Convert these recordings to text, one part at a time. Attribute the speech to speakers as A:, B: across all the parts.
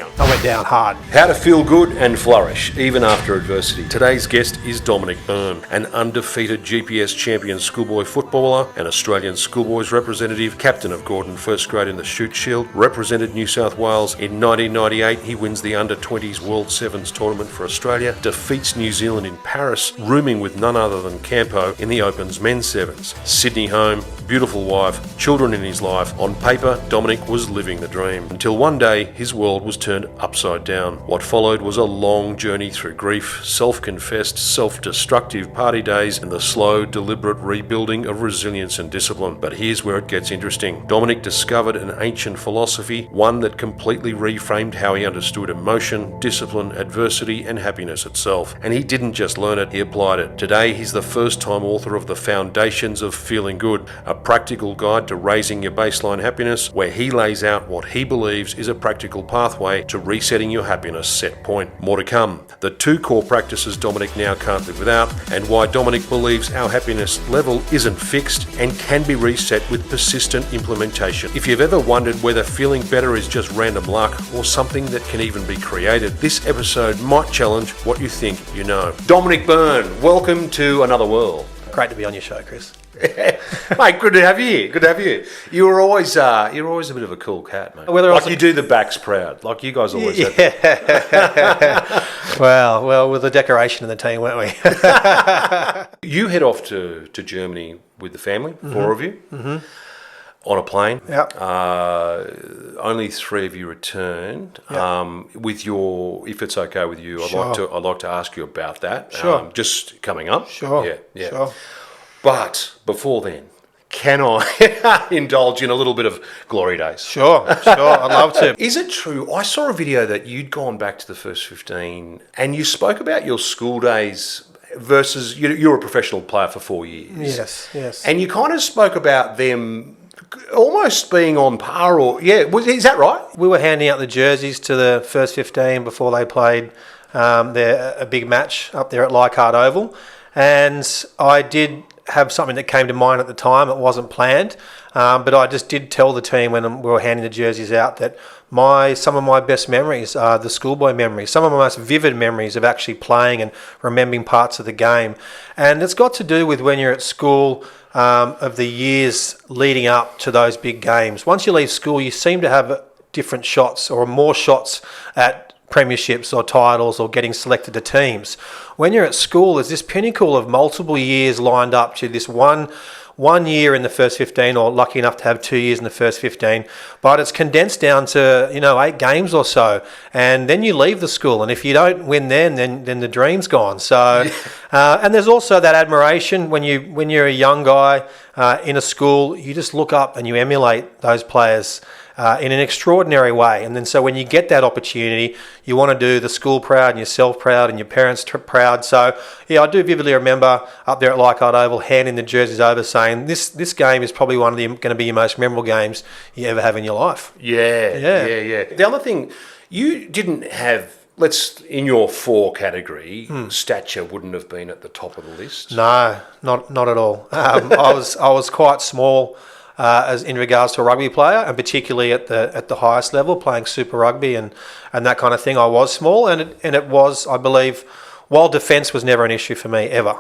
A: I went down hard.
B: How to feel good and flourish, even after adversity. Today's guest is Dominic Byrne, an undefeated GPS champion schoolboy footballer, an Australian Schoolboys representative, captain of Gordon first grade in the Shute Shield, represented New South Wales in 1998. He wins the Under-20s World 7's tournament for Australia, defeats New Zealand in Paris, rooming with none other than Campo in the Open's men's 7's. Sydney home, beautiful wife, children in his life. On paper, Dominic was living the dream. Until one day, his world was turned upside down. What followed was a long journey through grief, self-confessed, self-destructive party days, and the slow, deliberate rebuilding of resilience and discipline. But here's where it gets interesting. Dominic discovered an ancient philosophy, one that completely reframed how he understood emotion, discipline, adversity, and happiness itself. And he didn't just learn it, he applied it. Today, he's the first-time author of The Foundations of Feeling Good, a practical guide to raising your baseline happiness, where he lays out what he believes is a practical pathway to resetting your happiness set point. More to come. The 2 core practices Dominic now can't live without, and why Dominic believes our happiness level isn't fixed and can be reset with persistent implementation. If you've ever wondered whether feeling better is just random luck or something that can even be created, this episode might challenge what you think you know. Dominic Byrne, welcome to another world.
A: Great to be on your show, Chris.
B: Mate, good to have you. Good to have you. You're always a bit of a cool cat, mate. Like you do the backs proud. Like you guys always have.
A: well, with the decoration in the team, weren't we?
B: You head off to Germany with the family, 4 of you, on a plane.
A: Yep.
B: Only 3 of you returned.
A: Yep.
B: With your, if it's okay with you,
A: Sure.
B: I'd like to ask you about that.
A: Sure.
B: Just coming up.
A: Sure.
B: Yeah.
A: Sure.
B: But before then, can I indulge in a little bit of glory days?
A: Sure. I'd love to.
B: Is it true? I saw a video that you'd gone back to the first 15 and you spoke about your school days versus, you're a professional player for 4 years.
A: Yes.
B: And you kind of spoke about them almost being on par, is that right?
A: We were handing out the jerseys to the first 15 before they played a big match up there at Leichhardt Oval. And I did have something that came to mind at the time. It wasn't planned, but I just did tell the team when we were handing the jerseys out that some of my best memories are the schoolboy memories. Some of my most vivid memories of actually playing and remembering parts of the game. And it's got to do with when you're at school, of the years leading up to those big games. Once you leave school, you seem to have different shots or more shots at premierships or titles or getting selected to teams. When you're at school, there's this pinnacle of multiple years lined up to this one year in the first 15, or lucky enough to have 2 years in the first 15, but it's condensed down to 8 games or so, and then you leave the school, and if you don't win then the dream's gone. So and there's also that admiration when you're a young guy in a school, you just look up and you emulate those players in an extraordinary way. And then so when you get that opportunity, you want to do the school proud and yourself proud and your parents proud. So I do vividly remember up there at Leichhardt Oval handing the jerseys over saying this game is probably going to be your most memorable games you ever have in your life.
B: Yeah. The other thing, you didn't have, in your 4 category, stature wouldn't have been at the top of the list.
A: No, not at all. I was quite small as in regards to a rugby player, and particularly at the highest level, playing Super Rugby and that kind of thing. I was small, and it was, I believe, while defence was never an issue for me ever.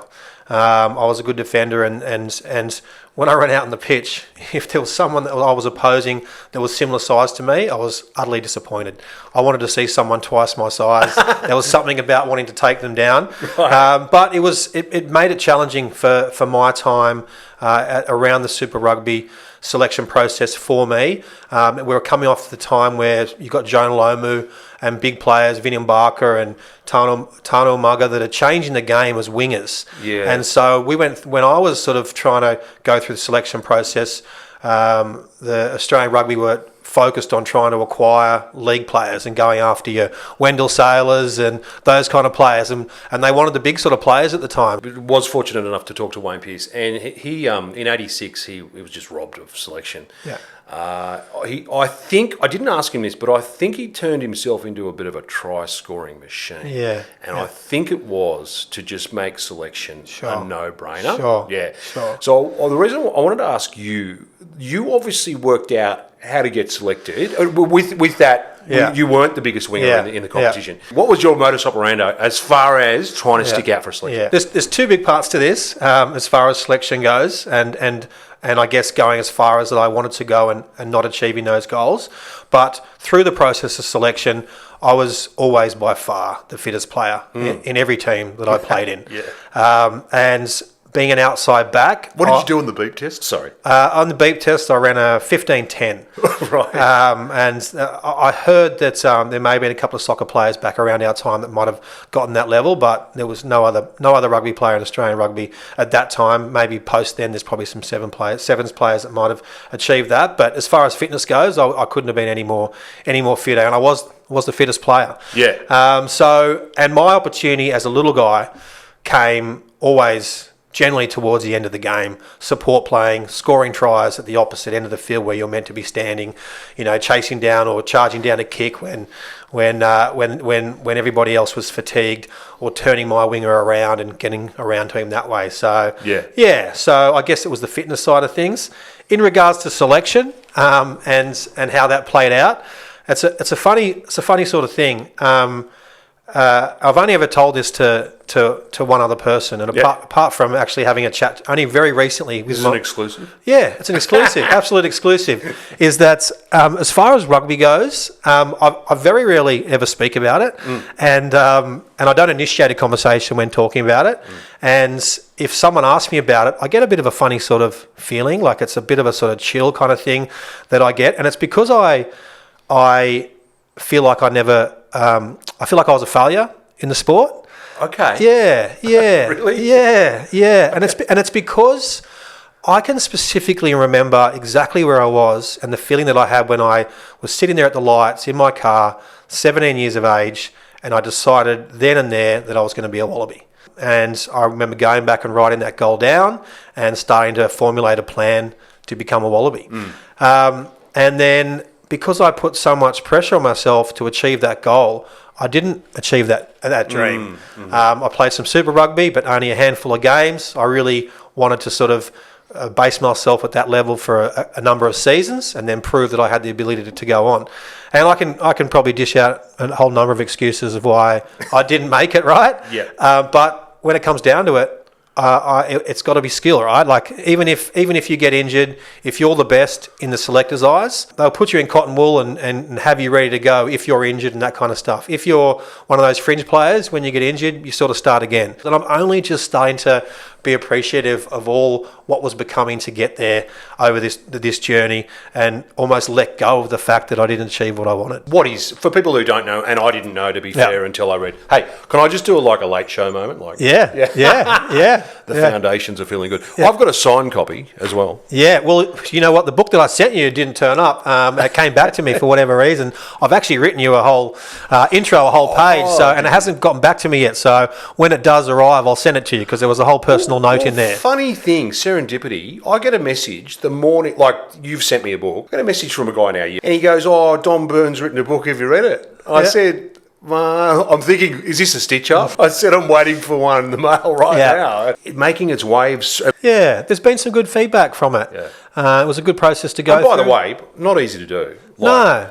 A: I was a good defender, and when I ran out on the pitch, if there was someone that I was opposing that was similar size to me, I was utterly disappointed. I wanted to see someone twice my size. There was something about wanting to take them down. Right. But it made it challenging for my time around the Super Rugby selection process for me. We were coming off the time where you got Jonah Lomu and big players, Vinny Barker and Tano Mugger, that are changing the game as wingers.
B: Yeah.
A: And so when I was sort of trying to go through the selection process, the Australian Rugby were focused on trying to acquire league players and going after your Wendell Sailors and those kind of players, and they wanted the big sort of players at the time.
B: I was fortunate enough to talk to Wayne Pearce, and he in '86 he was just robbed of selection.
A: Yeah.
B: I think I didn't ask him this, but I think he turned himself into a bit of a try-scoring machine.
A: Yeah.
B: And I think it was to just make selection a no-brainer.
A: Sure.
B: Yeah.
A: Sure.
B: So the reason I wanted to ask you, you obviously worked out how to get selected. With that, you weren't the biggest winger in the competition. What was your modus operandi as far as trying to stick out for a selection?
A: Yeah. There's two big parts to this as far as selection goes, and I guess going as far as that I wanted to go and not achieving those goals. But through the process of selection, I was always by far the fittest player in every team that I played in. And being an outside back...
B: What did you do on the beep test? Sorry.
A: On the beep test, I ran a 15.10.
B: Right.
A: I heard that there may have been a couple of soccer players back around our time that might have gotten that level, but there was no other rugby player in Australian rugby at that time. Maybe post then, there's probably some sevens players that might have achieved that. But as far as fitness goes, I couldn't have been any more fitter, and I was the fittest player.
B: Yeah.
A: And my opportunity as a little guy came always generally towards the end of the game, support playing, scoring tries at the opposite end of the field where you're meant to be standing, chasing down or charging down a kick when everybody else was fatigued, or turning my winger around and getting around to him that way. So so I guess it was the fitness side of things. In regards to selection and how that played out, it's a funny sort of thing. I've only ever told this to one other person, and apart from actually having a chat only very recently.
B: This is an exclusive?
A: Yeah, it's an exclusive, absolute exclusive, is that as far as rugby goes, I very rarely ever speak about it, and I don't initiate a conversation when talking about it, and if someone asks me about it, I get a bit of a funny sort of feeling, like it's a bit of a sort of chill kind of thing that I get, and it's because I feel like I feel like I was a failure in the sport.
B: Okay.
A: Yeah.
B: Really?
A: Yeah. And it's because I can specifically remember exactly where I was and the feeling that I had when I was sitting there at the lights in my car, 17 years of age, and I decided then and there that I was going to be a Wallaby. And I remember going back and writing that goal down and starting to formulate a plan to become a Wallaby. And then, because I put so much pressure on myself to achieve that goal, I didn't achieve that dream. I played some Super Rugby, but only a handful of games. I really wanted to sort of base myself at that level for a number of seasons, and then prove that I had the ability to go on. And I can probably dish out a whole number of excuses of why I didn't make it, right? But when it comes down to it, it's got to be skill, right? Like even if you get injured, if you're the best in the selector's eyes, they'll put you in cotton wool and have you ready to go if you're injured and that kind of stuff. If you're one of those fringe players, when you get injured, you sort of start again. And I'm only just starting to be appreciative of all what was becoming to get there over this journey, and almost let go of the fact that I didn't achieve what I wanted.
B: What is, for people who don't know, and I didn't know, to be fair, until I read, hey, can I just do a late show moment?
A: The
B: foundations are feeling good. I've got a signed copy as well.
A: Yeah, well, you know what? The book that I sent you didn't turn up. It came back to me for whatever reason. I've actually written you a whole intro, a whole page, and it hasn't gotten back to me yet. So when it does arrive, I'll send it to you, because there was a whole personal note in there.
B: Funny thing, serendipity, I get a message the morning, like you've sent me a book, I get a message from a guy now, and he goes, Dom Byrne's written a book, have you read it? I said, I'm thinking, is this a stitch up? I said, I'm waiting for one in the mail now. Making its waves.
A: Yeah, there's been some good feedback from it. It was a good process to go
B: through. By the way, not easy to do.
A: No.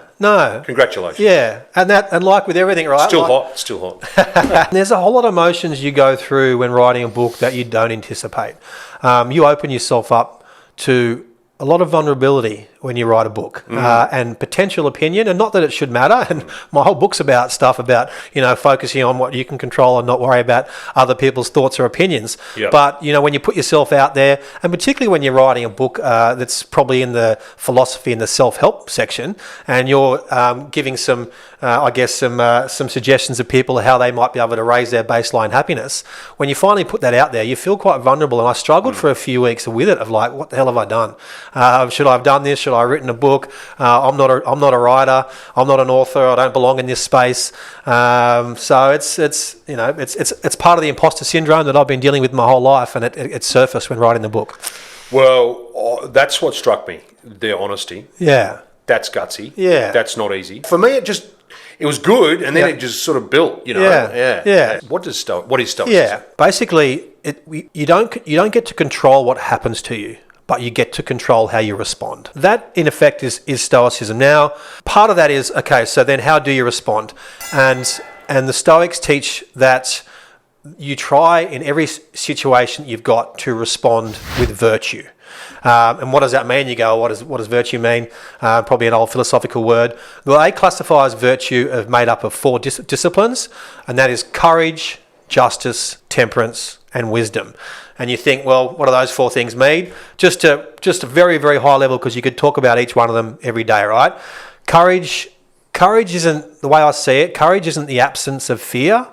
B: Congratulations.
A: Yeah, and like with everything, right?
B: Still hot.
A: There's a whole lot of emotions you go through when writing a book that you don't anticipate. You open yourself up to a lot of vulnerability when you write a book, and potential opinion, and not that it should matter. And my whole book's about stuff about, focusing on what you can control and not worry about other people's thoughts or opinions. But, when you put yourself out there, and particularly when you're writing a book that's probably in the philosophy and the self-help section, and you're giving some suggestions of people how they might be able to raise their baseline happiness, when you finally put that out there, you feel quite vulnerable. And I struggled for a few weeks with it, of like, what the hell have I done? Should I have done this? Should I have written a book? I'm not a writer. I'm not an author. I don't belong in this space. So it's part of the imposter syndrome that I've been dealing with my whole life, and it surfaced when writing the book.
B: Well, that's what struck me, their honesty.
A: Yeah.
B: That's gutsy.
A: Yeah.
B: That's not easy. For me, it was good, and then it just sort of built,
A: Yeah.
B: What is stoicism?
A: Yeah. Basically, you don't get to control what happens to you, but you get to control how you respond. That, in effect, is Stoicism. Now, part of that is, okay, so then how do you respond? And the Stoics teach that you try in every situation you've got to respond with virtue. And what does that mean? You go, what does virtue mean? Probably an old philosophical word. Well, they classify as virtue of made up of 4 disciplines, and that is courage, justice, temperance, and wisdom. And you think, well, what do those 4 things mean? Just a very, very high level, because you could talk about each one of them every day, right? Courage isn't, the way I see it, courage isn't the absence of fear.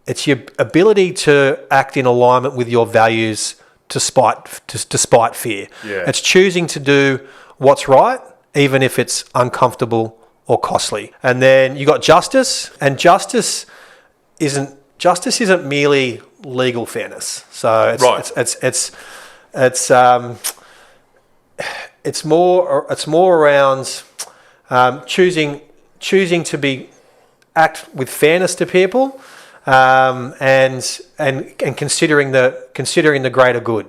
A: It's your ability to act in alignment with your values despite fear.
B: Yeah.
A: It's choosing to do what's right, even if it's uncomfortable or costly. And then you got justice, and justice isn't merely legal fairness. So it's more around choosing to act with fairness to people, and considering the greater good.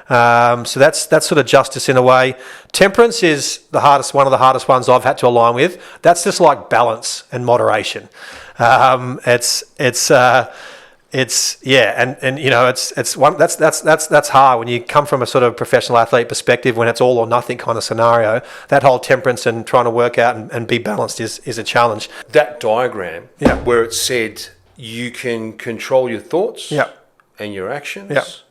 A: So that's sort of justice in a way. Temperance is one of the hardest ones I've had to align with. That's just like balance and moderation. It's one that's hard when you come from a sort of professional athlete perspective, when it's all or nothing kind of scenario. That whole temperance and trying to work out and be balanced is a challenge.
B: That diagram where it said you can control your thoughts and your actions,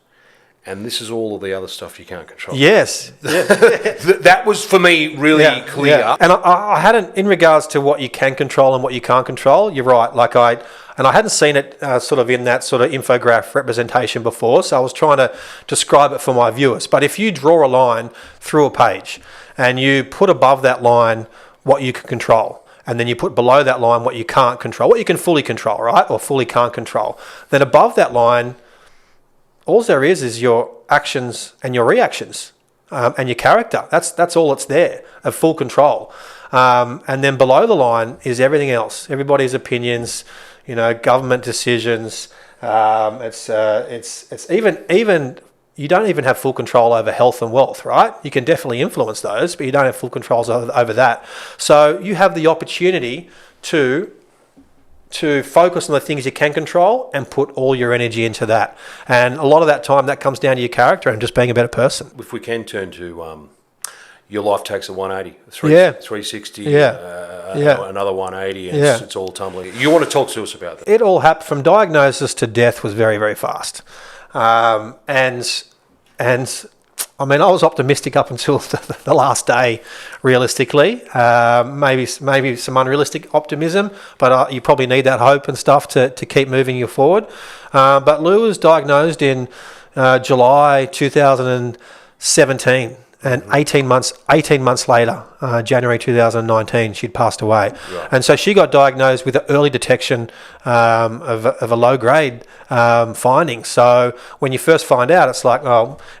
B: and this is all of the other stuff you can't control.
A: Yes. Yeah.
B: That was, for me, really clear.
A: Yeah. And I hadn't, in regards to what you can control and what you can't control, you're right. I hadn't seen it sort of in that sort of infograph representation before, so I was trying to describe it for my viewers. But if you draw a line through a page and you put above that line what you can control, and then you put below that line what you can't control, what you can fully control, right, or fully can't control, then above that line, all there is your actions and your reactions, and your character. That's all that's there of full control. And then below the line is everything else, everybody's opinions, government decisions. It's even you don't even have full control over health and wealth, right? You can definitely influence those, but you don't have full controls over that. So you have the opportunity to focus on the things you can control and put all your energy into that. And a lot of that time, that comes down to your character and just being a better person.
B: If we can turn to your life takes a 180, 360, another 180, and it's all tumbling. You want to talk to us about that?
A: It all happened from diagnosis to death was very, very fast. And I mean, I was optimistic up until the last day, realistically. Maybe some unrealistic optimism, but you probably need that hope and stuff to keep moving you forward. But Lou was diagnosed in July 2017, and 18 months later, January 2019, she'd passed away. Right. And so she got diagnosed with an early detection of a low-grade finding. So when you first find out, it's like,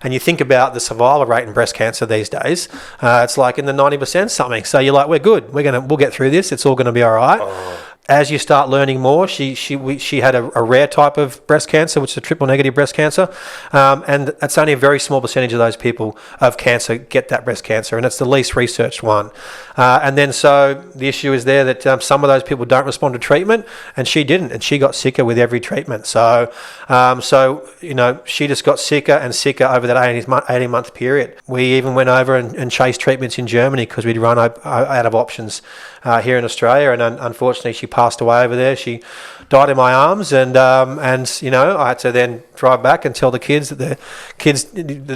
A: and you think about the survival rate in breast cancer these days, it's like in the 90% something. So you're like, we're good. We'll get through this. It's all going to be all right. Oh. As you start learning more, she had a rare type of breast cancer, which is a triple-negative breast cancer, and it's only a very small percentage of those people of cancer get that breast cancer, and it's the least researched one. And then so the issue is there that some of those people don't respond to treatment, and she didn't, and she got sicker with every treatment. So she just got sicker and sicker over that 18-month period. We even went over and chased treatments in Germany because we'd run out of options here in Australia, and unfortunately she passed away over there. She died in my arms, and I had to then drive back and tell the kids that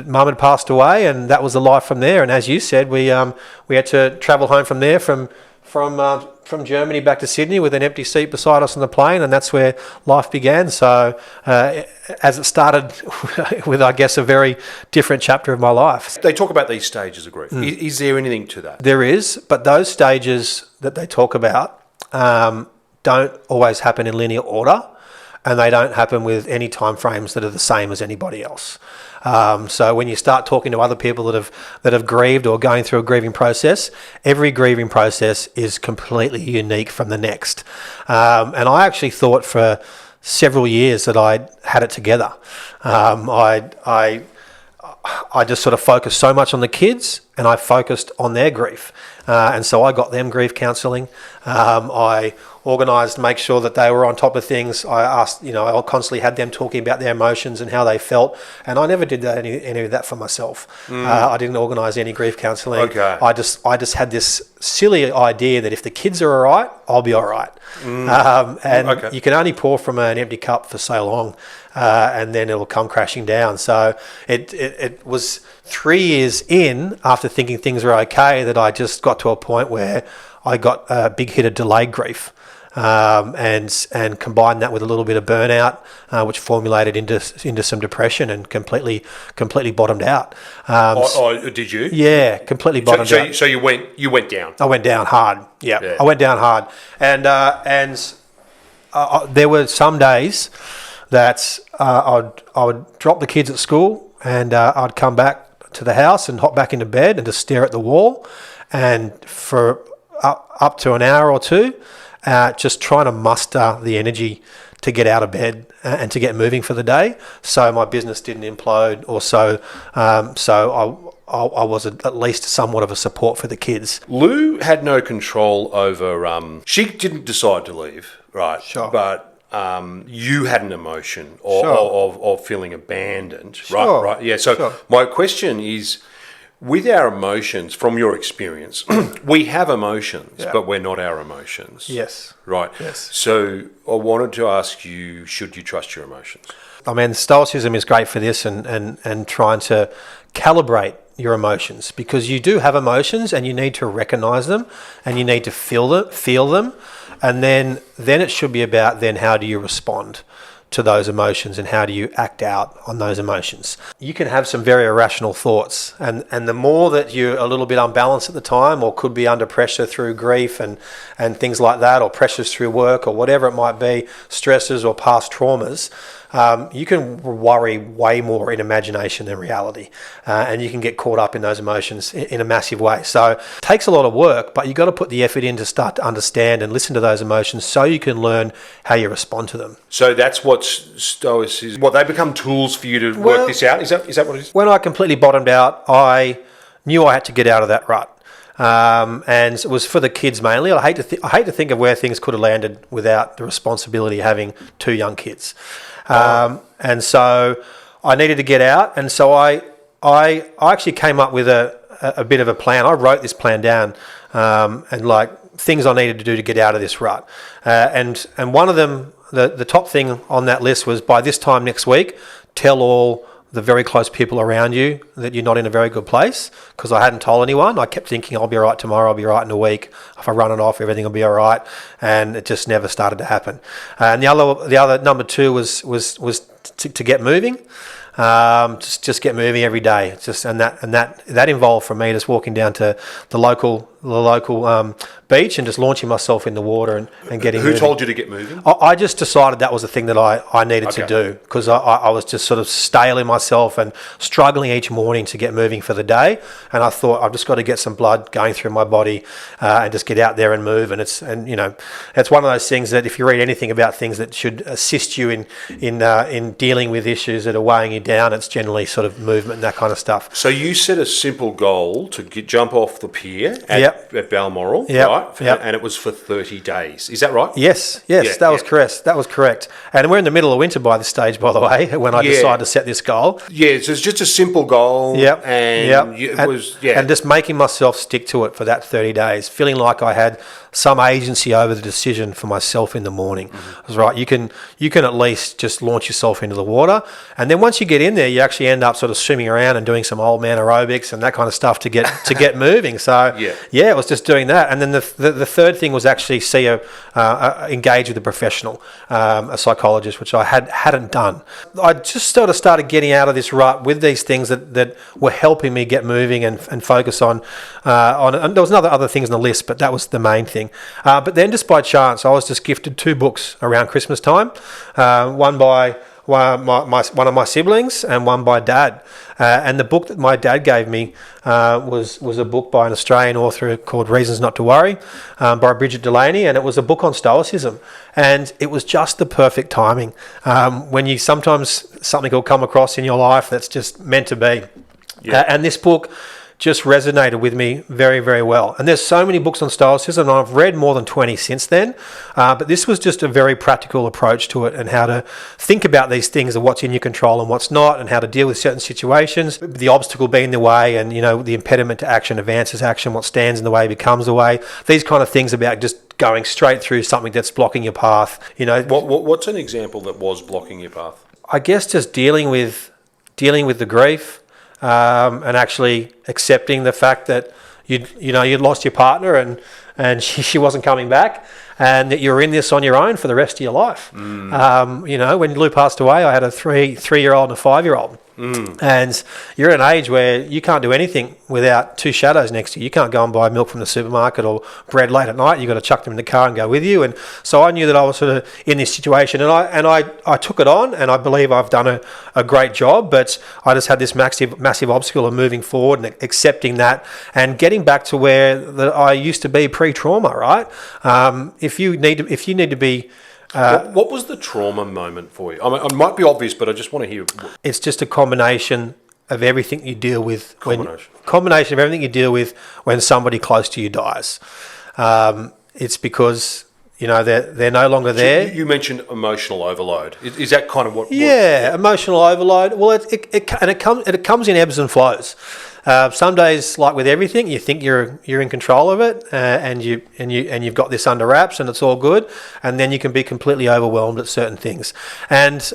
A: mum had passed away, and that was the life from there. And as you said, we had to travel home from there from Germany back to Sydney with an empty seat beside us on the plane, and that's where life began. So as it started with, I guess, a very different chapter of my life.
B: They talk about these stages of grief. Is there anything to that?
A: There is, but those stages that they talk about don't always happen in linear order, and they don't happen with any time frames that are the same as anybody else. So when you start talking to other people that have grieved or going through a grieving process, every grieving process is completely unique from the next. And I actually thought for several years that I had it together. I I just sort of focused so much on the kids, and I focused on their grief. And so I got them grief counselling. I organised, make sure that they were on top of things. I asked, I constantly had them talking about their emotions and how they felt. And I never did that, any of that for myself. I didn't organise any grief counselling.
B: Okay.
A: I just had this silly idea that if the kids are all right, I'll be all right. You can only pour from an empty cup for so long, and then it'll come crashing down. So it was 3 years in, after thinking things were okay, that I just got to a point where I got a big hit of delayed grief, and combined that with a little bit of burnout, which formulated into some depression and completely bottomed out.
B: Did you?
A: Yeah, completely bottomed out.
B: So you went down.
A: I went down hard. Yeah. I went down hard, and there were some days that I would drop the kids at school, and I'd come back to the house and hop back into bed and just stare at the wall, and for up to an hour or two, just trying to muster the energy to get out of bed and to get moving for the day, so my business didn't implode, or so I was at least somewhat of a support for the kids.
B: Lou had no control over. She didn't decide to leave, right?
A: Sure.
B: But you had an emotion of feeling abandoned, right?
A: Sure.
B: Right. Yeah. So my question is, with our emotions, from your experience, we have emotions, but we're not our emotions.
A: Yes.
B: Right.
A: Yes.
B: So I wanted to ask you, should you trust your emotions?
A: I mean, stoicism is great for this, and trying to calibrate your emotions, because you do have emotions and you need to recognize them and you need to feel them, and then it should be about then how do you respond to those emotions and how do you act out on those emotions. You can have some very irrational thoughts, and the more that you're a little bit unbalanced at the time, or could be under pressure through grief and things like that, or pressures through work or whatever it might be, stresses or past traumas, you can worry way more in imagination than reality, and you can get caught up in those emotions in a massive way. So it takes a lot of work, but you've got to put the effort in to start to understand and listen to those emotions so you can learn how you respond to them.
B: So that's what stoicism, they become tools for you to work this out? Is that what it is?
A: When I completely bottomed out, I knew I had to get out of that rut. And it was for the kids mainly. I hate to think of where things could have landed without the responsibility of having 2 young kids. And so I needed to get out, and so I actually came up with a bit of a plan. I wrote this plan down, and like things I needed to do to get out of this rut. And one of them, the top thing on that list was, by this time next week, tell all the very close people around you that you're not in a very good place, because I hadn't told anyone. I kept thinking I'll be all right tomorrow, I'll be all right in a week. If I run it off, everything will be all right, and it just never started to happen. And the other number 2 was to get moving. Just get moving every day. It's just and that involved for me just walking down to the local beach and just launching myself in the water and getting moving.
B: Who told you to get moving?
A: I just decided that was the thing that I needed to do, because I was just sort of stale in myself and struggling each morning to get moving for the day. And I thought, I've just got to get some blood going through my body and just get out there and move. And it's one of those things that if you read anything about things that should assist you in dealing with issues that are weighing you down, it's generally sort of movement and that kind of stuff.
B: So you set a simple goal to jump off the pier at Balmoral, right?
A: Yep.
B: And it was for 30 days. Is that right?
A: Yes, that was correct. That was correct. And we're in the middle of winter by this stage, by the way, when I decided to set this goal.
B: Yeah, so it's just a simple goal.
A: And just making myself stick to it for that 30 days, feeling like I had some agency over the decision for myself in the morning. I was right. You can at least just launch yourself into the water, and then once you get in there, you actually end up sort of swimming around and doing some old man aerobics and that kind of stuff to get moving. So it was just doing that. And then the third thing was actually engage with a professional, a psychologist, which I hadn't done. I just sort of started getting out of this rut with these things that were helping me get moving and focus on. And there was other things on the list, but that was the main thing. But then just by chance, I was just gifted 2 books around Christmas time, one by one of my siblings and one by Dad. And the book that my dad gave me was a book by an Australian author called Reasons Not to Worry, by Bridget Delaney, and it was a book on stoicism. And it was just the perfect timing. When sometimes something will come across in your life that's just meant to be. And this book just resonated with me very, very well. And there's so many books on stoicism, and I've read more than 20 since then. But this was just a very practical approach to it, and how to think about these things, of what's in your control and what's not, and how to deal with certain situations. The obstacle being the way, and the impediment to action advances action. What stands in the way becomes the way. These kind of things about just going straight through something that's blocking your path.
B: What's an example that was blocking your path?
A: I guess just dealing with the grief. And actually accepting the fact that you'd lost your partner and she wasn't coming back, and that you're in this on your own for the rest of your life. When Lou passed away, I had a three-year-old and a 5-year-old. And you're at an age where you can't do anything without two shadows next to you. You can't go and buy milk from the supermarket or bread late at night. You've got to chuck them in the car and go with you. And so I knew that I was sort of in this situation, and I took it on, and I believe I've done a great job. But I just had this massive obstacle of moving forward and accepting that, and getting back to where that I used to be pre-trauma. Right? If you need to be.
B: What was the trauma moment for you? I mean, it might be obvious, but I just want to hear.
A: It's just a combination of everything you deal with. Combination of everything you deal with when somebody close to you dies. It's because they're no longer there.
B: You mentioned emotional overload. Is that kind of what?
A: Emotional overload. Well, it comes in ebbs and flows. Some days, like with everything, you think you're in control of it, and you've got this under wraps, and it's all good. And then you can be completely overwhelmed at certain things. And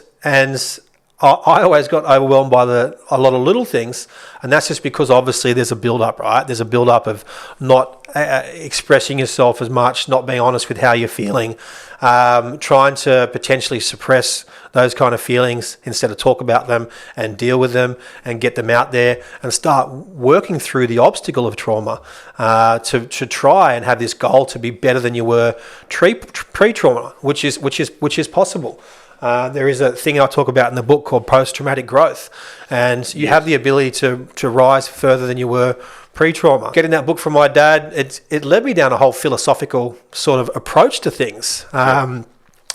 A: I always got overwhelmed by a lot of little things, and that's just because obviously there's a build-up, right? There's a build-up of not expressing yourself as much, not being honest with how you're feeling, trying to potentially suppress those kind of feelings instead of talk about them and deal with them and get them out there and start working through the obstacle of trauma, to try and have this goal to be better than you were pre-trauma, which is possible. There is a thing I talk about in the book called post-traumatic growth, and you have the ability to rise further than you were pre-trauma. Getting that book from my dad, it led me down a whole philosophical sort of approach to things.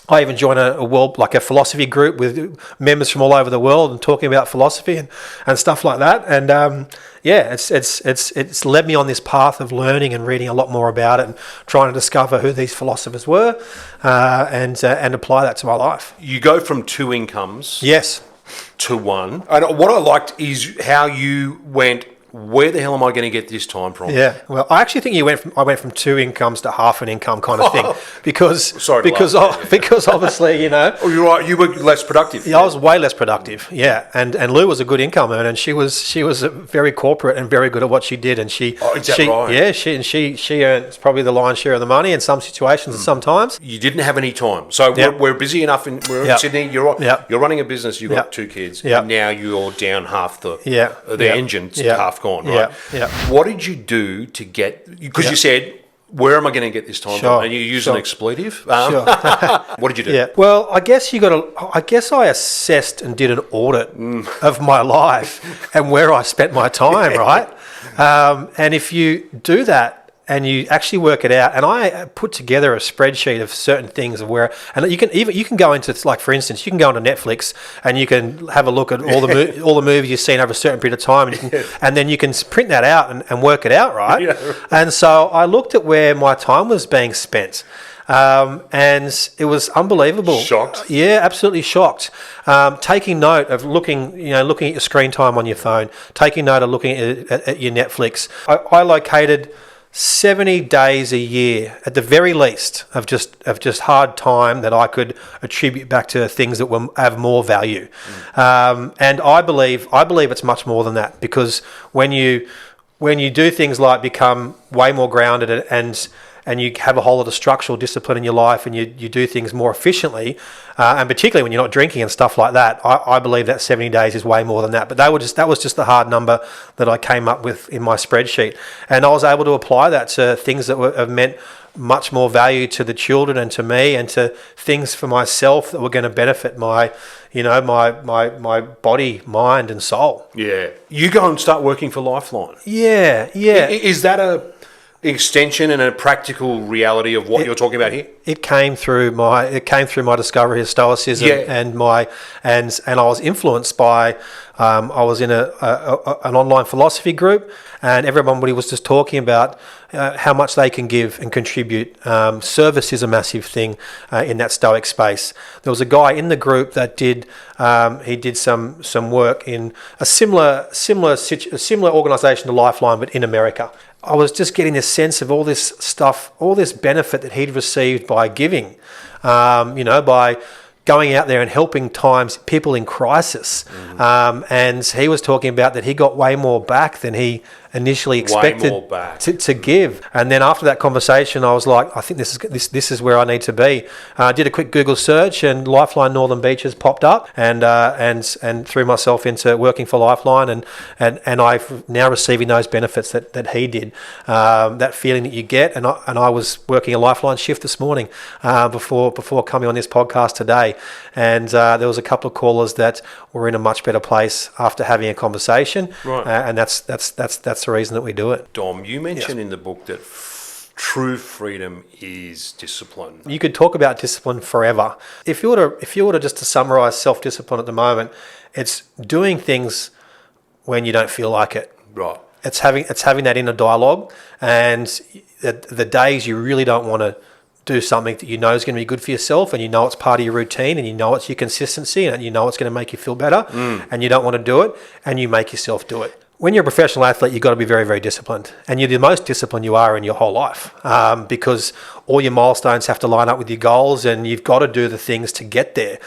A: I even joined a philosophy group with members from all over the world and talking about philosophy and stuff like that. And it's led me on this path of learning and reading a lot more about it and trying to discover who these philosophers were, and apply that to my life.
B: You go from two incomes,
A: yes,
B: to one. And what I liked is how you went, where the hell am I going to get this time from?
A: Yeah, well, I actually think I went from two incomes to half an income kind of thing, because obviously
B: Oh, you're right. You were less productive.
A: Yeah, I was way less productive. Yeah, and Lou was a good income earner, and she was very corporate and very good at what she did, and she
B: right?
A: Yeah, she earns probably the lion's share of the money in some situations and sometimes.
B: You didn't have any time, so we're busy enough. We're in Sydney. You're running a business. You've got two kids. And now you're down half the engine's half gone, right?
A: Yeah.
B: What did you do to get? Because you said, where am I going to get this time from? And you use an expletive. What did you do?
A: Yeah. Well, I guess I assessed and did an audit of my life and where I spent my time, right? And if you do that and you actually work it out, and I put together a spreadsheet of certain things of where, and you can go into, like, for instance, you can go into Netflix and you can have a look at all the movies you've seen over a certain period of time, and then you can print that out and work it out, right? Yeah. And so I looked at where my time was being spent. And it was unbelievable.
B: Shocked?
A: Yeah, absolutely shocked. Taking note of looking at your screen time on your phone, taking note of looking at your Netflix. I located 70 days a year at the very least of just hard time that I could attribute back to things that will have more value. And I believe it's much more than that, because when you do things like become way more grounded and you have a whole lot of structural discipline in your life, and you do things more efficiently, and particularly when you're not drinking and stuff like that, I believe that 70 days is way more than that. But that was just the hard number that I came up with in my spreadsheet, and I was able to apply that to things that have meant much more value to the children and to me, and to things for myself that were going to benefit my body, mind, and soul.
B: Yeah, you go and start working for Lifeline.
A: Yeah.
B: extension and a practical reality of what you're talking about here?
A: It came through my discovery of stoicism, and I was influenced by I was in an online philosophy group, and everybody was just talking about how much they can give and contribute. Service is a massive thing in that Stoic space. There was a guy in the group that did some work in a similar organisation to Lifeline, but in America. I was just getting this sense of all this stuff, all this benefit that he'd received by giving, by going out there and helping people in crisis. And he was talking about that he got way more back than he initially expected to give. And then after that conversation, I was like, I think this is where I need to be. I did a quick Google search, and Lifeline Northern Beaches popped up, and threw myself into working for Lifeline, and I'm now receiving those benefits that he did. That feeling that you get, and I was working a Lifeline shift this morning before coming on this podcast today, and there was a couple of callers that were in a much better place after having a conversation,
B: right.
A: And that's the reason that we do it.
B: Dom, you mentioned in the book that true freedom is discipline.
A: You could talk about discipline forever. If you were to just to summarize self-discipline at the moment, it's doing things when you don't feel like it.
B: Right.
A: It's having that inner dialogue, and the days you really don't want to do something that you know is going to be good for yourself, and you know it's part of your routine, and you know it's your consistency, and you know it's going to make you feel better, and you don't want to do it, and you make yourself do it. When you're a professional athlete, you've got to be very, very disciplined, and you're the most disciplined you are in your whole life, because all your milestones have to line up with your goals, and you've got to do the things to get there.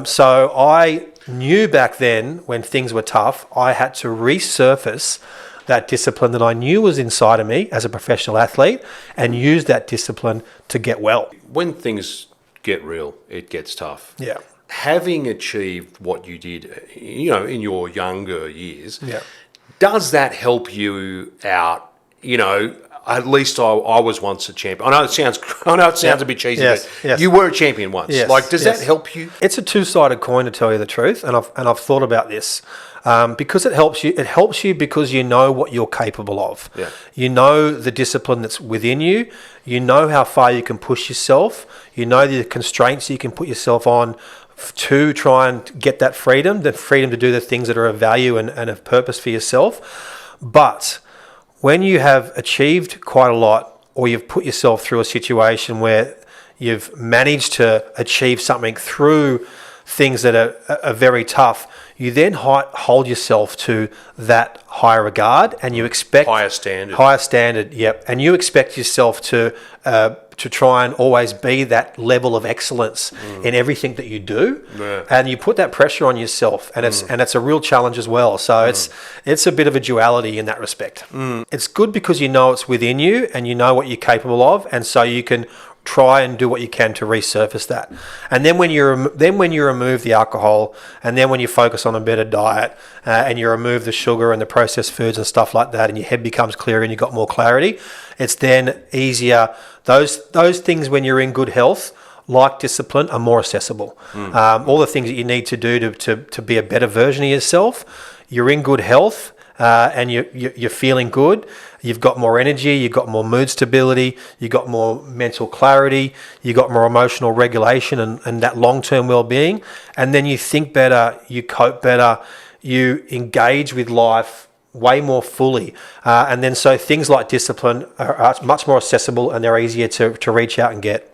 A: So I knew back then, when things were tough, I had to resurface that discipline that I knew was inside of me as a professional athlete, and use that discipline to get well.
B: When things get real, it gets tough.
A: Yeah.
B: Having achieved what you did, in your younger years,
A: Yeah.
B: does that help you out? At least I was once a champion. I know it sounds a bit cheesy, but you were a champion once.
A: Yes.
B: Does that help you?
A: It's a two-sided coin, to tell you the truth, and I've thought about this. Because it helps you. It helps you because you know what you're capable of.
B: Yeah.
A: You know the discipline that's within you. You know how far you can push yourself. You know the constraints you can put yourself on to try and get that freedom to do the things that are of value and of purpose for yourself. But when you have achieved quite a lot, or you've put yourself through a situation where you've managed to achieve something through things that are very tough, you then hold yourself to that higher regard, and you expect
B: higher standard.
A: Yep, and you expect yourself to try and always be that level of excellence in everything that you do, and you put that pressure on yourself, and it's a real challenge as well. So it's a bit of a duality in that respect. It's good because you know it's within you, and you know what you're capable of, and so you can try and do what you can to resurface that. And then when you remove the alcohol, and then when you focus on a better diet, and you remove the sugar and the processed foods and stuff like that, and your head becomes clearer and you've got more clarity, it's then easier. Those things, when you're in good health, like discipline, are more accessible. All the things that you need to do to be a better version of yourself, you're in good health, and you're feeling good. You've got more energy, you've got more mood stability, you've got more mental clarity, you've got more emotional regulation and that long-term well-being. And then you think better, you cope better, you engage with life way more fully. And then so things like discipline are much more accessible, and they're easier to reach out and get.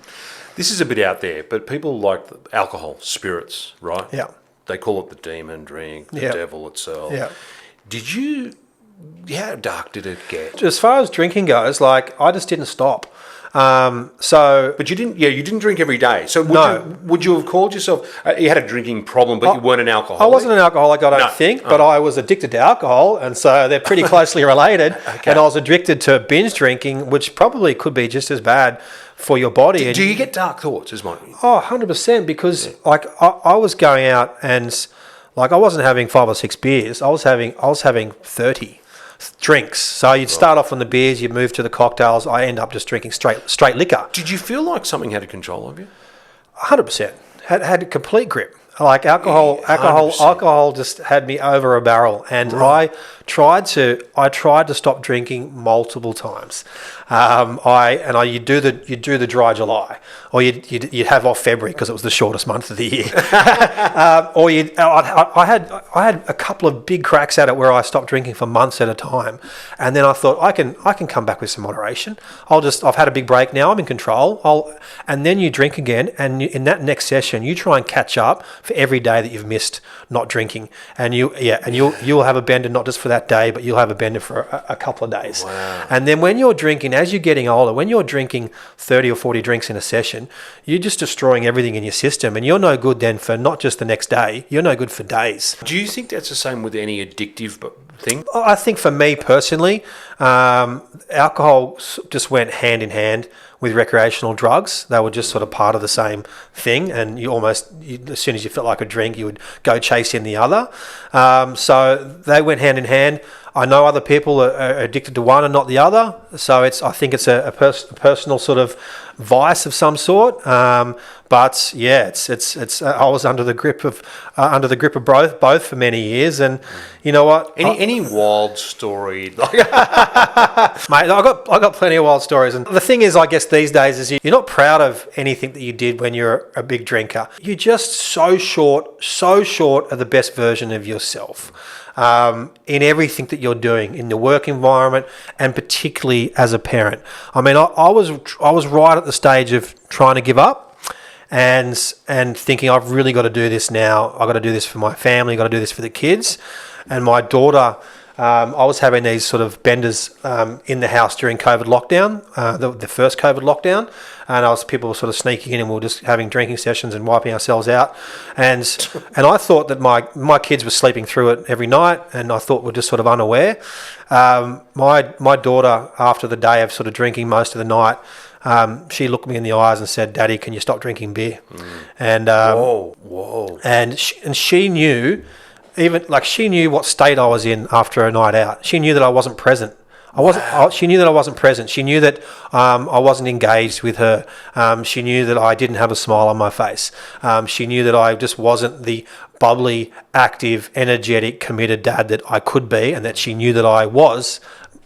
B: This is a bit out there, but people like alcohol, spirits, right?
A: Yeah.
B: They call it the demon drink, the devil itself.
A: Yeah.
B: How dark did it get?
A: As far as drinking goes, I just didn't stop.
B: But you didn't drink every day. So would you have called yourself? You had a drinking problem, but you weren't an alcoholic.
A: I wasn't an alcoholic, I don't think, but I was addicted to alcohol, and so they're pretty closely related. Okay. And I was addicted to binge drinking, which probably could be just as bad for your body.
B: Do you get dark thoughts?
A: 100%, because I was going out and I wasn't having 5 or 6 beers. I was having 30 drinks. So you'd start off on the beers, you move to the cocktails. I end up just drinking straight liquor.
B: Did you feel like something had control of you?
A: 100%. Had a complete grip. Alcohol just had me over a barrel, and I tried to stop drinking multiple times. You do the dry July, or you'd have off February because it was the shortest month of the year. I had a couple of big cracks at it where I stopped drinking for months at a time, and then I thought I can come back with some moderation. I've had a big break now. I'm in control. And then you drink again, and in that next session, you try and catch up for every day that you've missed not drinking, and you'll have a bender not just for that day, but you'll have a bender for a couple of days.
B: Wow.
A: And then when you're drinking, as you're getting older, when you're drinking 30 or 40 drinks in a session, you're just destroying everything in your system, and you're no good then for not just the next day, you're no good for days.
B: Do you think that's the same with any addictive thing?
A: I think for me personally, alcohol just went hand in hand with recreational drugs. They were just sort of part of the same thing, and as soon as you felt like a drink, you would go chase in the other. So they went hand in hand. I know other people are addicted to one and not the other. So I think it's a personal sort of vice of some sort. But yeah, I was under the grip of both for many years, and you know what?
B: Any wild story?
A: Mate, I got plenty of wild stories, and the thing is, I guess these days is you're not proud of anything that you did when you're a big drinker. You're just so short of the best version of yourself. In everything that you're doing in the work environment, and particularly as a parent. I mean, I was right at the stage of trying to give up, and thinking I've really got to do this now. I've got to do this for my family. I've got to do this for the kids. And my daughter, I was having these sort of benders in the house during COVID lockdown, the first COVID lockdown, and people were sort of sneaking in, and we were just having drinking sessions and wiping ourselves out, and I thought that my kids were sleeping through it every night, and I thought we're just sort of unaware. My daughter, after the day of sort of drinking most of the night, she looked me in the eyes and said, "Daddy, can you stop drinking beer?" And
B: whoa!
A: And she knew. She knew what state I was in after a night out. She knew that I wasn't present. She knew that I wasn't present. She knew that I wasn't engaged with her. She knew that I didn't have a smile on my face. She knew that I just wasn't the bubbly, active, energetic, committed dad that I could be, and that she knew that I was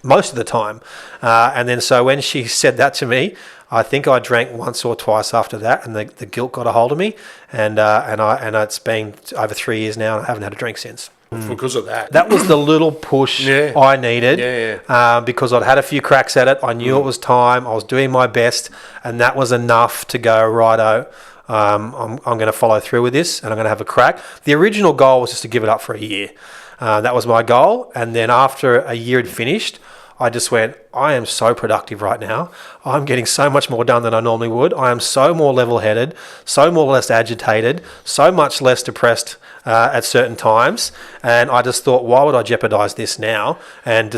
A: most of the time. And then so when she said that to me, I think I drank once or twice after that, and the guilt got a hold of me, and it's been over 3 years now, and I haven't had a drink since.
B: Because of that.
A: That was the little push I needed, because I'd had a few cracks at it. I knew it was time. I was doing my best, and that was enough to go, righto, I'm going to follow through with this, and I'm going to have a crack. The original goal was just to give it up for a year. That was my goal, and then after a year had finished, I just went, I am so productive right now. I'm getting so much more done than I normally would. I am so more level-headed, so more less agitated, so much less depressed at certain times. And I just thought, why would I jeopardize this now and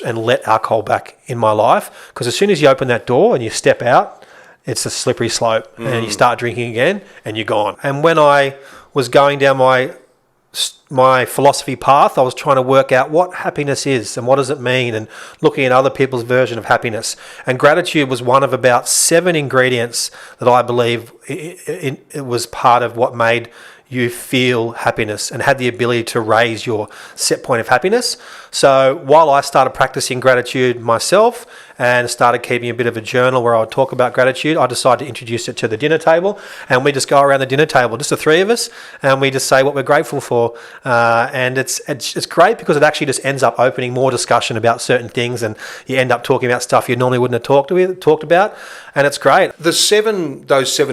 A: let alcohol back in my life? Because as soon as you open that door and you step out, it's a slippery slope, and you start drinking again and you're gone. And when I was going down my philosophy path, I was trying to work out what happiness is and what does it mean, and looking at other people's version of happiness. And gratitude was one of about 7 ingredients that I believe it was part of what made you feel happiness and had the ability to raise your set point of happiness. So while I started practicing gratitude myself and started keeping a bit of a journal where I would talk about gratitude, I decided to introduce it to the dinner table, and we just go around the dinner table, just the 3 of us, and we just say what we're grateful for. And it's great because it actually just ends up opening more discussion about certain things, and you end up talking about stuff you normally wouldn't have talked about, and it's great.
B: Those 7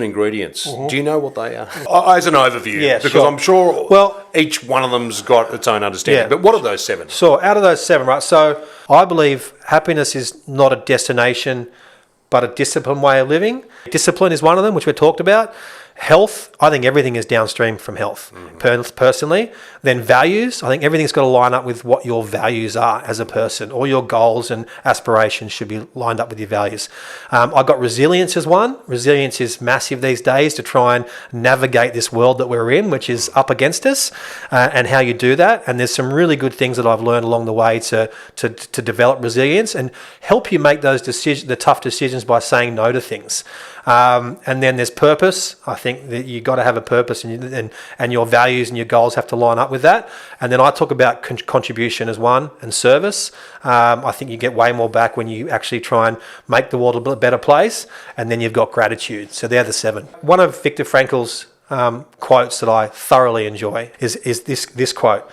B: ingredients, do you know what they are? As an overview, because
A: sure.
B: I'm sure each one of them's got its own understanding.
A: Yeah.
B: But what are those 7?
A: So out of those 7, right? So I believe happiness is not a destination, but a disciplined way of living. Discipline is one of them, which we talked about. Health, I think everything is downstream from health, personally. Then values, I think everything's got to line up with what your values are as a person. All your goals and aspirations should be lined up with your values. I've got resilience as one. Resilience is massive these days to try and navigate this world that we're in, which is up against us, and how you do that. And there's some really good things that I've learned along the way to develop resilience and help you make those the tough decisions by saying no to things. And then there's purpose. I think think that you got to have a purpose, and your values and your goals have to line up with that. And then I talk about contribution as one, and service. I think you get way more back when you actually try and make the world a better place. And then you've got gratitude. So they're the 7. One of Viktor Frankl's quotes that I thoroughly enjoy is this quote: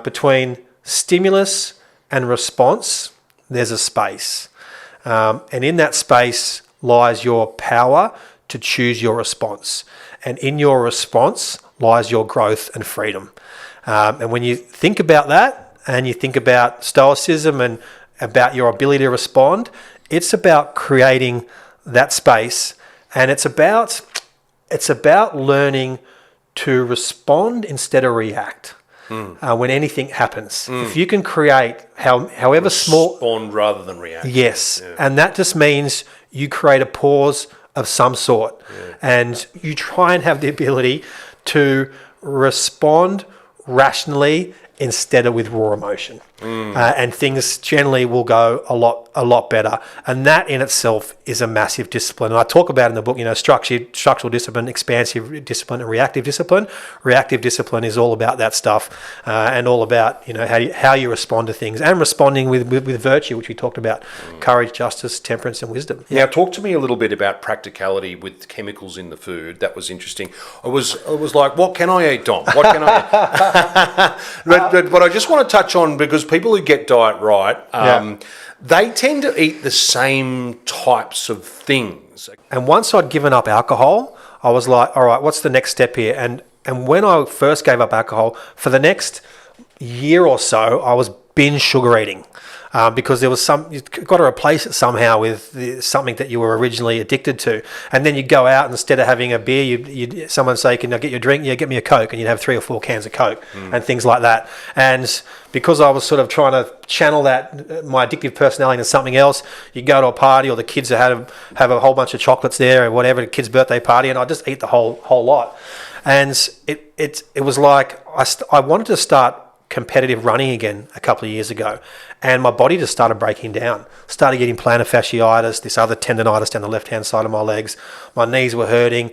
A: between stimulus and response, there's a space. And in that space lies your power to choose your response. And in your response lies your growth and freedom. And when you think about that, and you think about stoicism and about your ability to respond, it's about creating that space. And it's about learning to respond instead of react. When anything happens. If you can create however small...
B: Respond rather than react.
A: Yes. Yeah. And that just means you create a pause of some sort. Yeah. And you try and have the ability to respond rationally instead of with raw emotion. And things generally will go a lot better. And that in itself is a massive discipline. And I talk about in the book, structural discipline, expansive discipline, and reactive discipline. Reactive discipline is all about that stuff, and all about how you respond to things, and responding with virtue, which we talked about: courage, justice, temperance, and wisdom.
B: Now, talk to me a little bit about practicality with chemicals in the food. That was interesting. I was like, what can I eat, Dom? What can I eat? But I just want to touch on, because people who get diet right, they tend to eat the same types of things.
A: And once I'd given up alcohol, I was like, all right, what's the next step here? And when I first gave up alcohol, for the next year or so, I was binge sugar eating. Because there was you've got to replace it somehow with something that you were originally addicted to. And then you'd go out, and instead of having a beer, someone say, can I get you a drink? Yeah, get me a Coke. And you'd have 3 or 4 cans of Coke and things like that. And because I was sort of trying to channel my addictive personality into something else, you go to a party, or the kids have a whole bunch of chocolates there, or whatever, a kid's birthday party, and I just eat the whole lot. And it was like I wanted to start competitive running again a couple of years ago, and my body just started breaking down, started getting plantar fasciitis, this other tendonitis down the left hand side of my legs. My knees were hurting,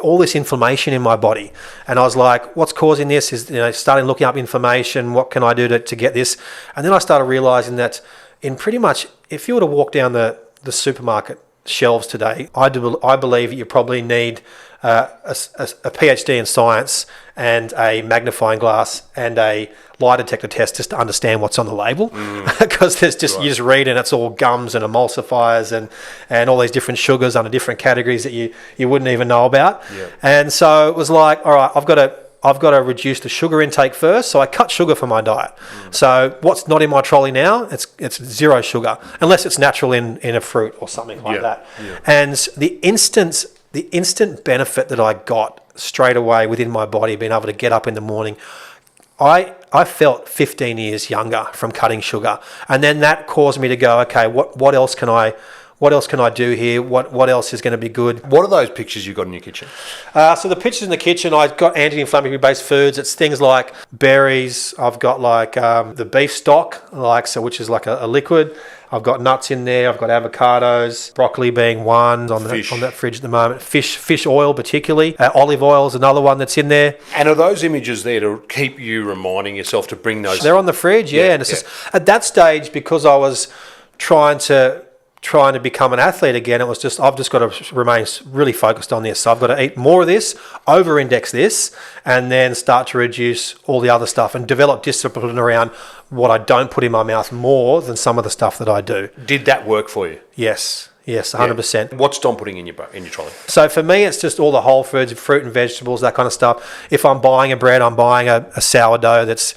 A: all this inflammation in my body. And I was like, what's causing this? Is starting looking up information, what can I do to get this? And then I started realizing that in pretty much, if you were to walk down the supermarket shelves today, I believe that you probably need a PhD in science and a magnifying glass and a lie detector test just to understand what's on the label, because there's just you just read and it's all gums and emulsifiers and all these different sugars under different categories that you wouldn't even know about. And so it was like, all right, I've got to reduce the sugar intake first, so I cut sugar from my diet. So what's not in my trolley now? It's zero sugar, unless it's natural in a fruit or something like that. And the instant benefit that I got straight away within my body, being able to get up in the morning, I felt 15 years younger from cutting sugar. And then that caused me to go, okay, what else can I do here? What else is going to be good?
B: What are those pictures you got in your kitchen?
A: So the pictures in the kitchen, I've got anti-inflammatory based foods. It's things like berries. I've got like the beef stock, which is like a liquid. I've got nuts in there. I've got avocados, broccoli being one on that fridge at the moment. Fish oil particularly. Olive oil is another one that's in there.
B: And are those images there to keep you reminding yourself to bring those?
A: They're on the fridge, yeah. And it's just at that stage, because I was trying to become an athlete again, I've just got to remain really focused on this. So I've got to eat more of this, over-index this, and then start to reduce all the other stuff and develop discipline around what I don't put in my mouth more than some of the stuff that I do.
B: Did that work for you?
A: Yes, 100%.
B: What's Dom putting in your trolley?
A: So for me, it's just all the whole foods, fruit and vegetables, that kind of stuff. If I'm buying a bread, I'm buying a sourdough that's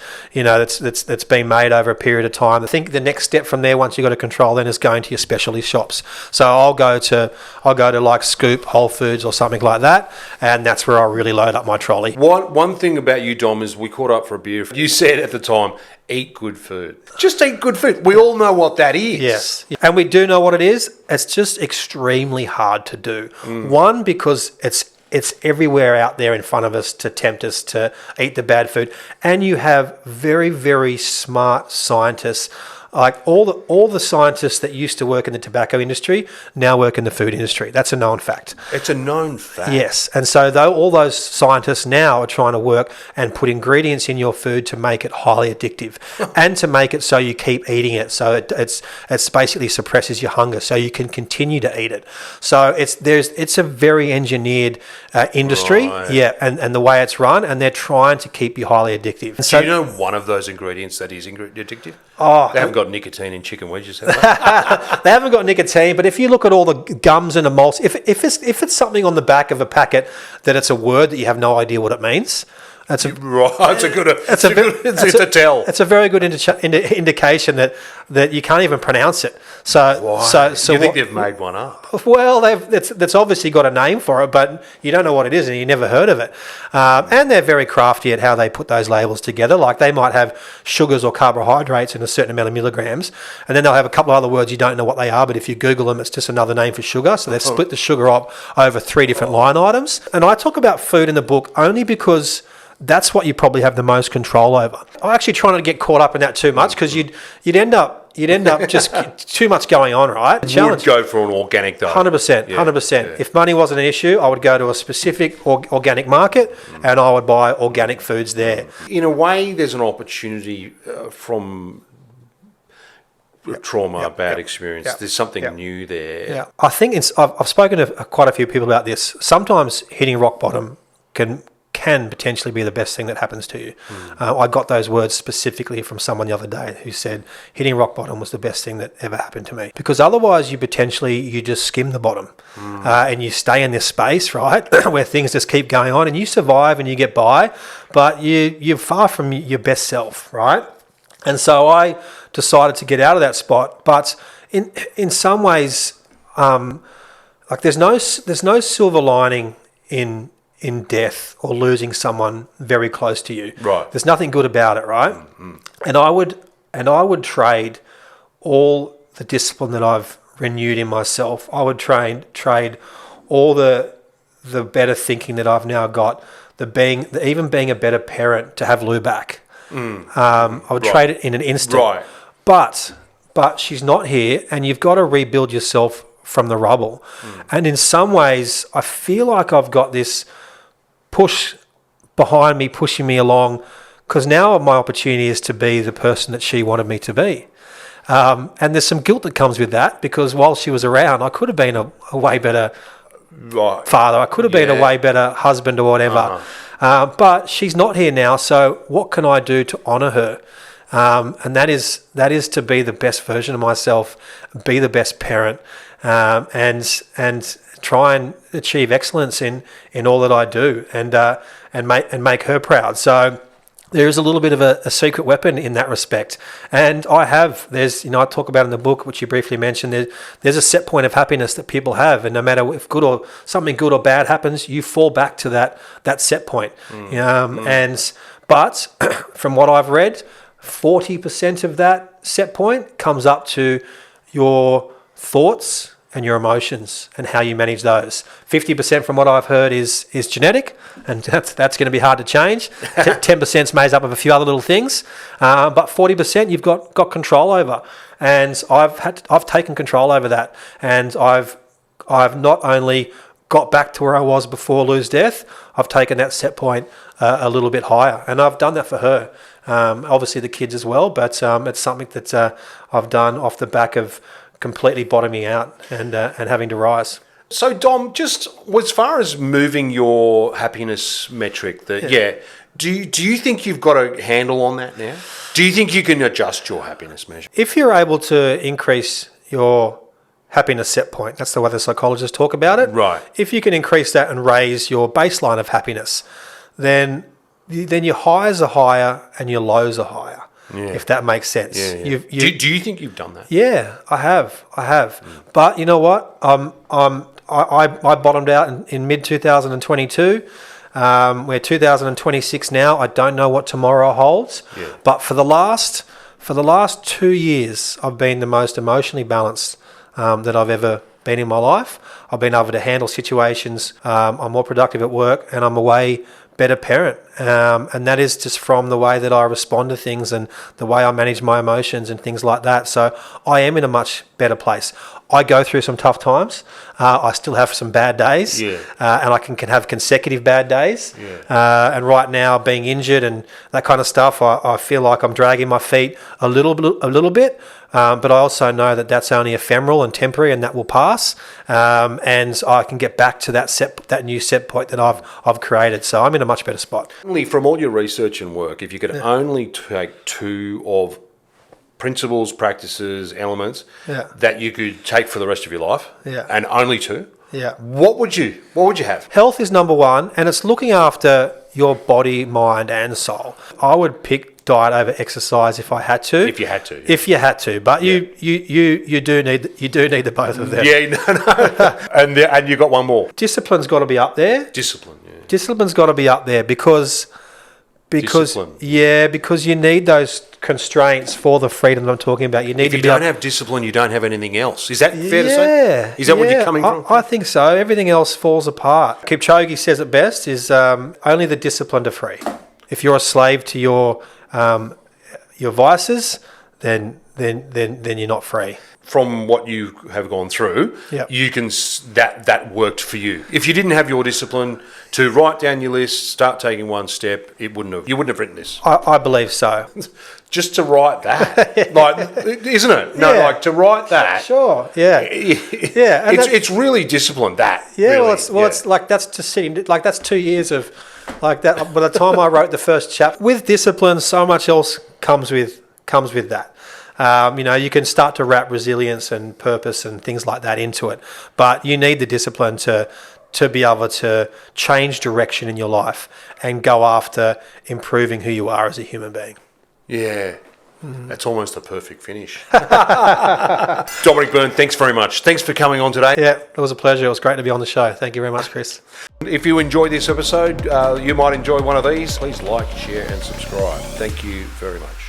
A: been made over a period of time. I think the next step from there, once you've got a control, then is going to your specialty shops. So I'll go to like Scoop, Whole Foods, or something like that, and that's where I really load up my trolley.
B: One thing about you, Dom, is we caught up for a beer. You said at the time, eat good food. Just eat good food. We all know what that is.
A: Yes. And we do know what it is. It's just extremely hard to do. One, because it's everywhere out there in front of us to tempt us to eat the bad food. And you have very, very smart scientists Like all the scientists that used to work in the tobacco industry now work in the food industry. That's a known fact.
B: It's a known fact.
A: Yes, and so all those scientists now are trying to work and put ingredients in your food to make it highly addictive, and to make it so you keep eating it. So it's basically suppresses your hunger, so you can continue to eat it. So it's a very engineered industry,
B: Right.
A: yeah, and the way it's run, and they're trying to keep you highly addictive.
B: Do
A: So,
B: you know one of those ingredients that is addictive?
A: Oh,
B: They haven't got nicotine in chicken wedges, have they?
A: they haven't got nicotine, but if you look at all the gums and emulsions, if it's something on the back of a packet that it's a word that you have no idea what it means, that's a
B: Right, it's a tell.
A: It's a very good indication that you can't even pronounce it. So
B: You think they've made one up?
A: Well, that's obviously got a name for it, but you don't know what it is and you never heard of it. And they're very crafty at how they put those labels together. Like they might have sugars or carbohydrates in a certain amount of milligrams, and then they'll have a couple of other words you don't know what they are, but if you Google them, it's just another name for sugar. So they've split the sugar up over 3 different line items. And I talk about food in the book only because that's what you probably have the most control over. I'm actually trying not to get caught up in that too much, because you'd end up just too much going on, right? The challenge.
B: Would go for an organic diet.
A: 100%, 100%. If money wasn't an issue, I would go to a specific organic market and I would buy organic foods there.
B: In a way, there's an opportunity from trauma, bad experience. There's something new there.
A: Yeah, I think I've spoken to quite a few people about this. Sometimes hitting rock bottom can potentially be the best thing that happens to you. I got those words specifically from someone the other day who said hitting rock bottom was the best thing that ever happened to me, because otherwise you just skim the bottom and you stay in this space, right, where things just keep going on and you survive and you get by, but you're far from your best self, right? And so I decided to get out of that spot, but in some ways, like there's no silver lining in death or losing someone very close to you.
B: Right.
A: There's nothing good about it, right? Mm-hmm. And I would trade all the discipline that I've renewed in myself. I would trade all the better thinking that I've now got, even being a better parent, to have Lou back. I would trade it in an instant.
B: Right.
A: But she's not here, and you've got to rebuild yourself from the rubble. And in some ways, I feel like I've got this push behind me, pushing me along, because now my opportunity is to be the person that she wanted me to be. And there's some guilt that comes with that, because while she was around, I could have been a way better father. I could have been a way better husband or whatever. But she's not here now, so what can I do to honour her? And that is to be the best version of myself, be the best parent, and try and achieve excellence in all that I do, and make her proud. So there is a little bit of a secret weapon in that respect. And I talk about in the book, which you briefly mentioned, there's a set point of happiness that people have, and no matter if something good or bad happens, you fall back to that set point. But from what I've read, 40% of that set point comes up to your thoughts and your emotions and how you manage those. 50% from what I've heard is genetic, and that's going to be hard to change. 10% is made up of a few other little things, but 40% you've got control over. And I've taken control over that, and I've not only got back to where I was before Lou's death, I've taken that set point a little bit higher, and I've done that for her. Obviously the kids as well, but it's something that I've done off the back of completely bottoming out and having to rise.
B: So Dom, just as far as moving your happiness metric, do you think you've got a handle on that now? Do you think you can adjust your happiness measure?
A: If you're able to increase your happiness set point, that's the way the psychologists talk about it.
B: Right.
A: If you can increase that and raise your baseline of happiness, then your highs are higher and your lows are higher. Yeah. If that makes sense.
B: Yeah. Do you think you've done that?
A: Yeah, I have. But you know what? I bottomed out in mid 2022. We're 2026 now. I don't know what tomorrow holds. Yeah. But for the last 2 years, I've been the most emotionally balanced that I've ever been in my life. I've been able to handle situations. I'm more productive at work, and I'm a way better parent. And that is just from the way that I respond to things and the way I manage my emotions and things like that. So I am in a much better place. I go through some tough times. I still have some bad days, and I can have consecutive bad days. And right now, being injured and that kind of stuff, I feel like I'm dragging my feet a little bit. But I also know that that's only ephemeral and temporary, and that will pass. And I can get back to that new set point that I've created. So I'm in a much better spot.
B: From all your research and work, if you could only take two of principles, practices, elements that you could take for the rest of your life, and only two, what would you have?
A: Health is number one, and it's looking after your body, mind, and soul. I would pick diet over exercise if I had to.
B: If you had to.
A: If you had to, but you do need the both of them.
B: Yeah, no. And you got one more.
A: Discipline's got to be up there.
B: Discipline's
A: got to be up there because
B: Discipline.
A: because you need those constraints for the freedom that I'm talking about.
B: If you don't have discipline, you don't have anything else. Is that fair to say? Is that what you're coming from?
A: I think so. Everything else falls apart. Kipchoge says it best: is only the disciplined are free. If you're a slave to your vices, then you're not free.
B: From what you have gone through, you can that worked for you. If you didn't have your discipline to write down your list, start taking one step, you wouldn't have written this.
A: I believe so.
B: Just to write that, like, isn't it? No, like to write that.
A: Sure. Yeah. And
B: it's really disciplined. That.
A: Yeah.
B: Really,
A: it's like that's just sitting. Like that's 2 years of like that. By the time I wrote the first chapter, with discipline, so much else comes with that. You can start to wrap resilience and purpose and things like that into it, but you need the discipline to be able to change direction in your life and go after improving who you are as a human being.
B: Yeah. That's almost a perfect finish. Dominic Byrne, thanks very much. Thanks for coming on today.
A: Yeah, it was a pleasure. It was great to be on the show. Thank you very much, Chris.
B: If you enjoyed this episode, you might enjoy one of these. Please like, share and subscribe. Thank you very much.